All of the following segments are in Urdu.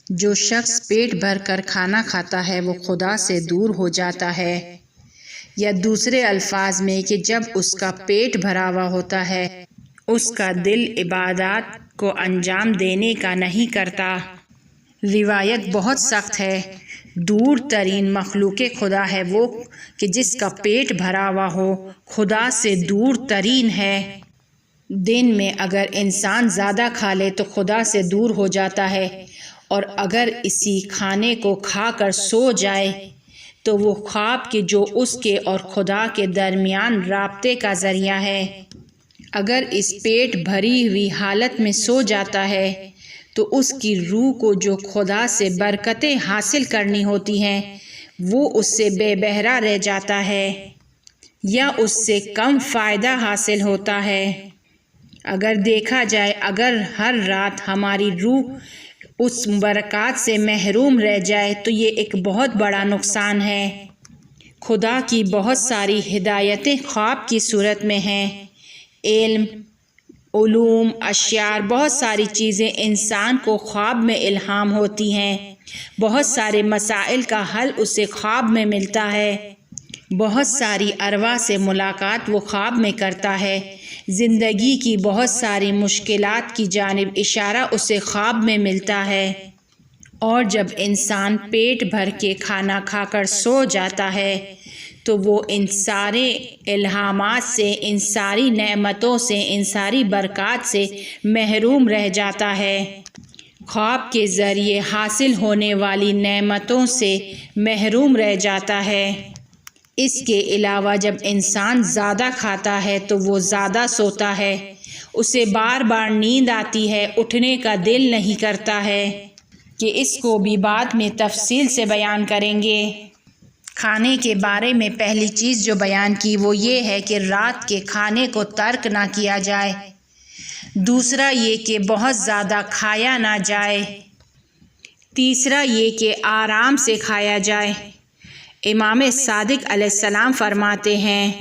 جو شخص پیٹ بھر کر کھانا کھاتا ہے وہ خدا سے دور ہو جاتا ہے، یا دوسرے الفاظ میں کہ جب اس کا پیٹ بھرا ہوا ہوتا ہے اس کا دل عبادات کو انجام دینے کا نہیں کرتا۔ روایت بہت سخت ہے۔ دور ترین مخلوق خدا ہے وہ کہ جس کا پیٹ بھرا ہوا ہو، خدا سے دور ترین ہے۔ دن میں اگر انسان زیادہ کھا لے تو خدا سے دور ہو جاتا ہے، اور اگر اسی کھانے کو کھا کر سو جائے تو وہ خواب کہ جو اس کے اور خدا کے درمیان رابطے کا ذریعہ ہے۔ اگر اس پیٹ بھری ہوئی حالت میں سو جاتا ہے تو اس کی روح کو جو خدا سے برکتیں حاصل کرنی ہوتی ہیں وہ اس سے بے بہرا رہ جاتا ہے، یا اس سے کم فائدہ حاصل ہوتا ہے۔ اگر دیکھا جائے، اگر ہر رات ہماری روح اس برکات سے محروم رہ جائے تو یہ ایک بہت بڑا نقصان ہے۔ خدا کی بہت ساری ہدایتیں خواب کی صورت میں ہیں۔ علم، علوم، اشعار، بہت ساری چیزیں انسان کو خواب میں الہام ہوتی ہیں۔ بہت سارے مسائل کا حل اسے خواب میں ملتا ہے۔ بہت ساری ارواح سے ملاقات وہ خواب میں کرتا ہے۔ زندگی کی بہت ساری مشکلات کی جانب اشارہ اسے خواب میں ملتا ہے۔ اور جب انسان پیٹ بھر کے کھانا کھا کر سو جاتا ہے تو وہ ان سارے الہامات سے، ان ساری نعمتوں سے، ان ساری برکات سے محروم رہ جاتا ہے۔ خواب کے ذریعے حاصل ہونے والی نعمتوں سے محروم رہ جاتا ہے۔ اس کے علاوہ جب انسان زیادہ کھاتا ہے تو وہ زیادہ سوتا ہے، اسے بار بار نیند آتی ہے، اٹھنے کا دل نہیں کرتا ہے، کہ اس کو بھی بعد میں تفصیل سے بیان کریں گے۔ کھانے کے بارے میں پہلی چیز جو بیان کی وہ یہ ہے کہ رات کے کھانے کو ترک نہ کیا جائے۔ دوسرا یہ کہ بہت زیادہ کھایا نہ جائے۔ تیسرا یہ کہ آرام سے کھایا جائے۔ امام صادق علیہ السلام فرماتے ہیں،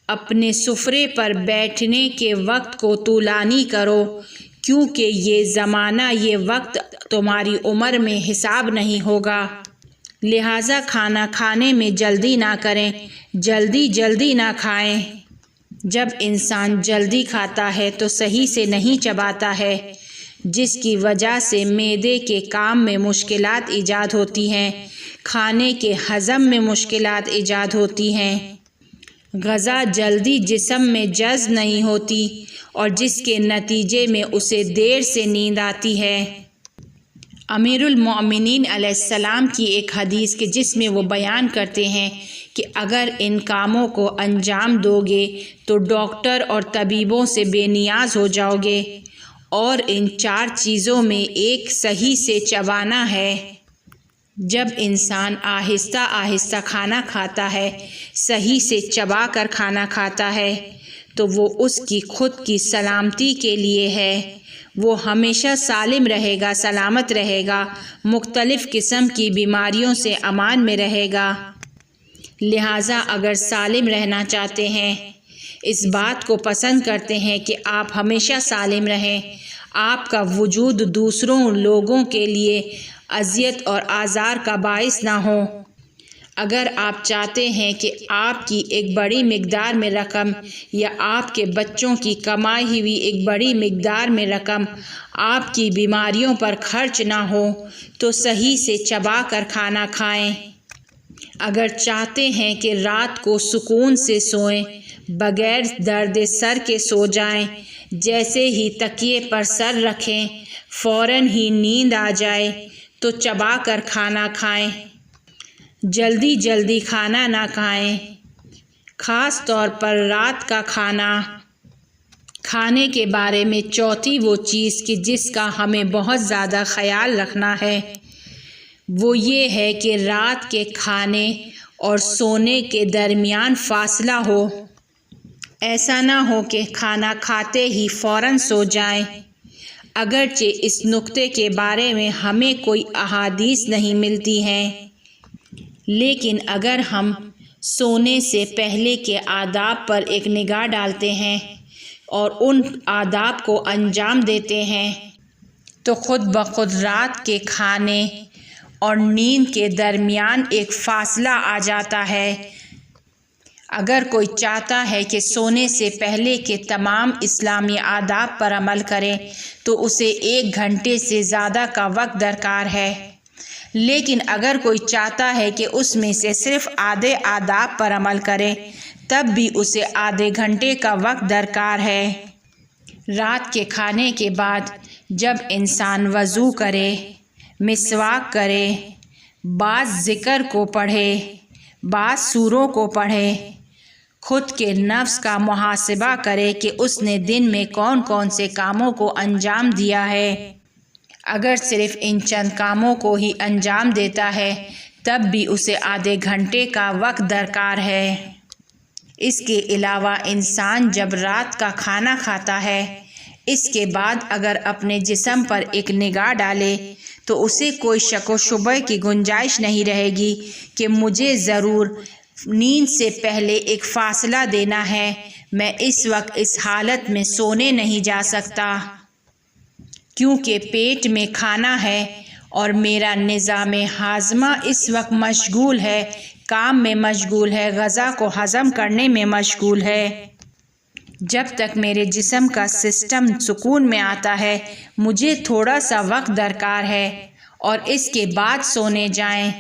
اپنے سفرے پر بیٹھنے کے وقت کو طولانی کرو، کیونکہ یہ زمانہ، یہ وقت تمہاری عمر میں حساب نہیں ہوگا۔ لہٰذا کھانا کھانے میں جلدی نہ کریں، جلدی نہ کھائیں۔ جب انسان جلدی کھاتا ہے تو صحیح سے نہیں چباتا ہے، جس کی وجہ سے معدے کے کام میں مشکلات ایجاد ہوتی ہیں، کھانے کے ہضم میں مشکلات ایجاد ہوتی ہیں، غذا جلدی جسم میں جذب نہیں ہوتی، اور جس کے نتیجے میں اسے دیر سے نیند آتی ہے۔ امیر المومنین علیہ السلام کی ایک حدیث کہ جس میں وہ بیان کرتے ہیں کہ اگر ان کاموں کو انجام دو گے تو ڈاکٹر اور طبیبوں سے بے نیاز ہو جاؤ گے، اور ان 4 چیزوں میں ایک صحیح سے چبانا ہے۔ جب انسان آہستہ آہستہ کھانا کھاتا ہے، صحیح سے چبا کر کھانا کھاتا ہے تو وہ اس کی خود کی سلامتی کے لیے ہے۔ وہ ہمیشہ سالم رہے گا، سلامت رہے گا، مختلف قسم کی بیماریوں سے امان میں رہے گا۔ لہٰذا اگر سالم رہنا چاہتے ہیں، اس بات کو پسند کرتے ہیں کہ آپ ہمیشہ سالم رہیں، آپ کا وجود دوسروں لوگوں کے لیے اذیت اور آزار کا باعث نہ ہو، اگر آپ چاہتے ہیں کہ آپ کی ایک بڑی مقدار میں رقم یا آپ کے بچوں کی کمائی ہوئی ایک بڑی مقدار میں رقم آپ کی بیماریوں پر خرچ نہ ہو تو صحیح سے چبا کر کھانا کھائیں۔ اگر چاہتے ہیں کہ رات کو سکون سے سوئیں، بغیر درد سر کے سو جائیں، جیسے ہی تکیے پر سر رکھیں فوراً ہی نیند آ جائے تو چبا کر کھانا کھائیں، جلدی کھانا نہ کھائیں۔ خاص طور پر رات کا کھانا کھانے کے بارے میں چوتھی وہ چیز کہ جس کا ہمیں بہت زیادہ خیال رکھنا ہے وہ یہ ہے کہ رات کے کھانے اور سونے کے درمیان فاصلہ ہو۔ ایسا نہ ہو کہ کھانا کھاتے ہی فوراً سو جائیں۔ اگرچہ اس نقطے کے بارے میں ہمیں کوئی احادیث نہیں ملتی ہیں، لیکن اگر ہم سونے سے پہلے کے آداب پر ایک نگاہ ڈالتے ہیں اور ان آداب کو انجام دیتے ہیں تو خود بخود رات کے کھانے اور نیند کے درمیان ایک فاصلہ آ جاتا ہے۔ اگر کوئی چاہتا ہے کہ سونے سے پہلے کے تمام اسلامی آداب پر عمل کرے تو اسے 1 گھنٹے سے زیادہ کا وقت درکار ہے، لیکن اگر کوئی چاہتا ہے کہ اس میں سے صرف آدھے آداب پر عمل کرے تب بھی اسے آدھے گھنٹے کا وقت درکار ہے۔ رات کے کھانے کے بعد جب انسان وضو کرے، مسواک کرے، بعض ذکر کو پڑھے، بعض سوروں کو پڑھے، خود کے نفس کا محاسبہ کرے کہ اس نے دن میں کون کون سے کاموں کو انجام دیا ہے۔ اگر صرف ان چند کاموں کو ہی انجام دیتا ہے تب بھی اسے آدھے گھنٹے کا وقت درکار ہے۔ اس کے علاوہ انسان جب رات کا کھانا کھاتا ہے، اس کے بعد اگر اپنے جسم پر ایک نگاہ ڈالے تو اسے کوئی شک و شبہ کی گنجائش نہیں رہے گی کہ مجھے ضرور نیند سے پہلے ایک فاصلہ دینا ہے، میں اس وقت اس حالت میں سونے نہیں جا سکتا کیونکہ پیٹ میں کھانا ہے اور میرا نظام ہاضمہ اس وقت مشغول ہے، کام میں مشغول ہے، غذا کو ہضم کرنے میں مشغول ہے۔ جب تک میرے جسم کا سسٹم سکون میں آتا ہے مجھے تھوڑا سا وقت درکار ہے اور اس کے بعد سونے جائیں۔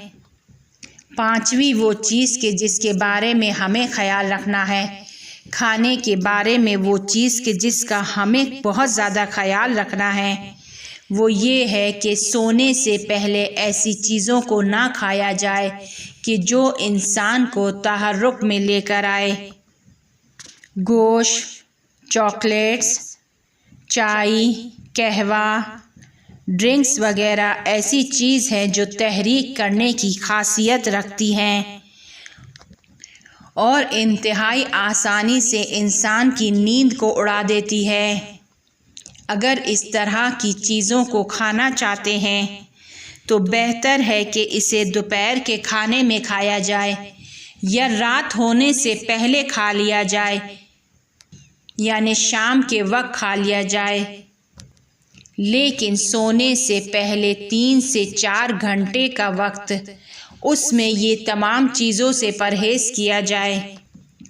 5ویں وہ چیز کہ جس کے بارے میں ہمیں خیال رکھنا ہے، کھانے کے بارے میں وہ چیز کہ جس کا ہمیں بہت زیادہ خیال رکھنا ہے، وہ یہ ہے کہ سونے سے پہلے ایسی چیزوں کو نہ کھایا جائے کہ جو انسان کو تحرک میں لے کر آئے۔ گوشت، چاکلیٹس، چائے، قہوہ، ڈرنکس وغیرہ ایسی چیز ہے جو تحریک کرنے کی خاصیت رکھتی ہیں اور انتہائی آسانی سے انسان کی نیند کو اڑا دیتی ہے۔ اگر اس طرح کی چیزوں کو کھانا چاہتے ہیں تو بہتر ہے کہ اسے دوپہر کے کھانے میں کھایا جائے یا رات ہونے سے پہلے کھا لیا جائے، یعنی شام کے وقت کھا لیا جائے، لیکن سونے سے پہلے 3 سے 4 گھنٹے کا وقت اس میں یہ تمام چیزوں سے پرہیز کیا جائے۔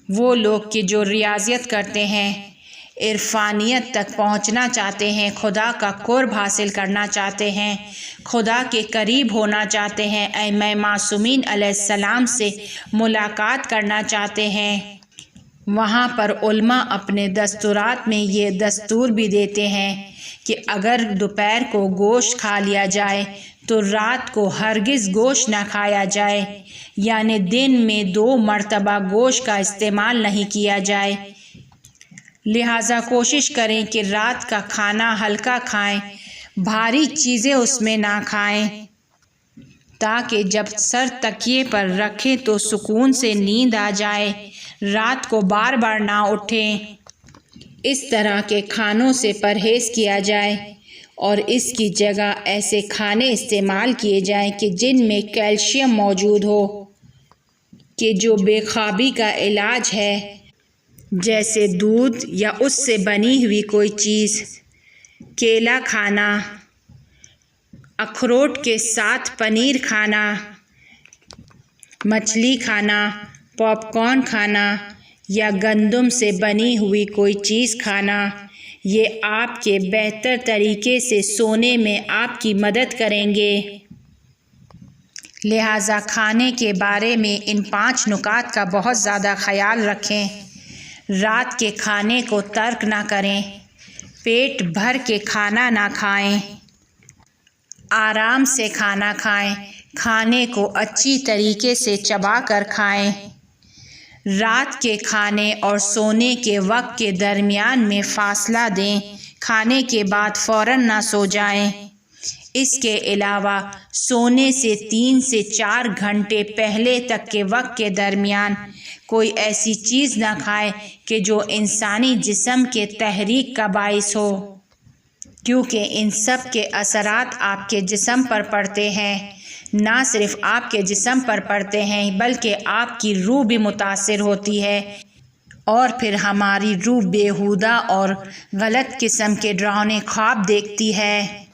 وہ لوگ کہ جو ریاضت کرتے ہیں، عرفانیت تک پہنچنا چاہتے ہیں، خدا کا قرب حاصل کرنا چاہتے ہیں، خدا کے قریب ہونا چاہتے ہیں، ائمہ معصومین علیہ السلام سے ملاقات کرنا چاہتے ہیں، وہاں پر علماء اپنے دستورات میں یہ دستور بھی دیتے ہیں کہ اگر دوپہر کو گوشت کھا لیا جائے تو رات کو ہرگز گوشت نہ کھایا جائے، یعنی دن میں 2 مرتبہ گوشت کا استعمال نہیں کیا جائے۔ لہٰذا کوشش کریں کہ رات کا کھانا ہلکا کھائیں، بھاری چیزیں اس میں نہ کھائیں، تاکہ جب سر تکیے پر رکھیں تو سکون سے نیند آ جائے، رات کو بار بار نہ اٹھیں۔ اس طرح کے کھانوں سے پرہیز کیا جائے اور اس کی جگہ ایسے کھانے استعمال کیے جائیں کہ جن میں کیلشیم موجود ہو، کہ جو بے خوابی کا علاج ہے، جیسے دودھ یا اس سے بنی ہوئی کوئی چیز، کیلا کھانا، اخروٹ کے ساتھ پنیر کھانا، مچھلی کھانا، پاپ کارن کھانا یا گندم سے بنی ہوئی کوئی چیز کھانا، یہ آپ کے بہتر طریقے سے سونے میں آپ کی مدد کریں گے۔ لہٰذا کھانے کے بارے میں ان 5 نکات کا بہت زیادہ خیال رکھیں۔ رات کے کھانے کو ترک نہ کریں، پیٹ بھر کے کھانا نہ کھائیں، آرام سے کھانا کھائیں، کھانے کو اچھی طریقے سے چبا کر کھائیں۔ رات کے کھانے اور سونے کے وقت کے درمیان میں فاصلہ دیں، کھانے کے بعد فوراً نہ سو جائیں۔ اس کے علاوہ سونے سے 3 سے 4 گھنٹے پہلے تک کے وقت کے درمیان کوئی ایسی چیز نہ کھائیں کہ جو انسانی جسم کے تحریک کا باعث ہو، کیونکہ ان سب کے اثرات آپ کے جسم پر پڑتے ہیں۔ نہ صرف آپ کے جسم پر پڑتے ہیں بلکہ آپ کی روح بھی متاثر ہوتی ہے، اور پھر ہماری روح بیہودہ اور غلط قسم کے ڈراؤنے خواب دیکھتی ہے۔